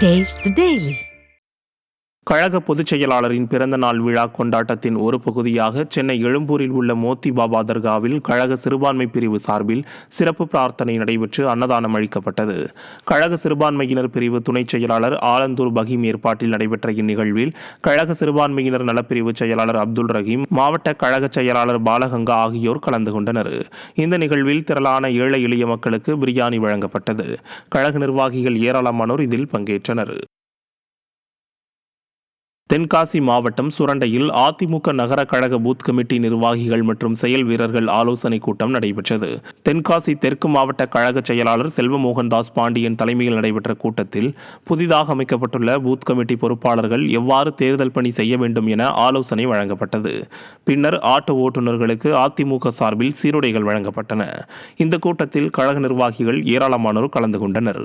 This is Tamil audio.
Taste the Daily. கழக பொதுச் செயலாளரின் பிறந்த நாள் விழா கொண்டாட்டத்தின் ஒரு பகுதியாக சென்னை எழும்பூரில் உள்ள மோத்தி பாபா தர்காவில் கழக சிறுபான்மை பிரிவு சார்பில் சிறப்பு பிரார்த்தனை நடைபெற்று அன்னதானம் அளிக்கப்பட்டது. கழக சிறுபான்மையினர் பிரிவு துணைச் செயலாளர் ஆலந்தூர் பகீம் ஏற்பாட்டில் நடைபெற்ற இந்நிகழ்வில் கழக சிறுபான்மையினர் நலப்பிரிவு செயலாளர் அப்துல் ரஹீம், மாவட்ட கழக செயலாளர் பாலகங்கா ஆகியோர் கலந்து கொண்டனர். இந்த நிகழ்வில் திரளான ஏழை எளிய மக்களுக்கு பிரியாணி வழங்கப்பட்டது. கழக நிர்வாகிகள் ஏராளமானோர் இதில் பங்கேற்றனர். தென்காசி மாவட்டம் சுரண்டையில் அதிமுக நகர கழக பூத் கமிட்டி நிர்வாகிகள் மற்றும் செயல் வீரர்கள் ஆலோசனைக் கூட்டம் நடைபெற்றது. தென்காசி தெற்கு மாவட்ட கழக செயலாளர் செல்வமோகன்தாஸ் பாண்டியன் தலைமையில் நடைபெற்ற கூட்டத்தில் புதிதாக அமைக்கப்பட்டுள்ள பூத் கமிட்டி பொறுப்பாளர்கள் எவ்வாறு தேர்தல் பணி செய்ய வேண்டும் என ஆலோசனை வழங்கப்பட்டது. பின்னர் ஆட்டோ ஓட்டுநர்களுக்கு அதிமுக சார்பில் சீருடைகள் வழங்கப்பட்டன. இந்த கூட்டத்தில் கழக நிர்வாகிகள் ஏராளமானோர் கலந்து கொண்டனர்.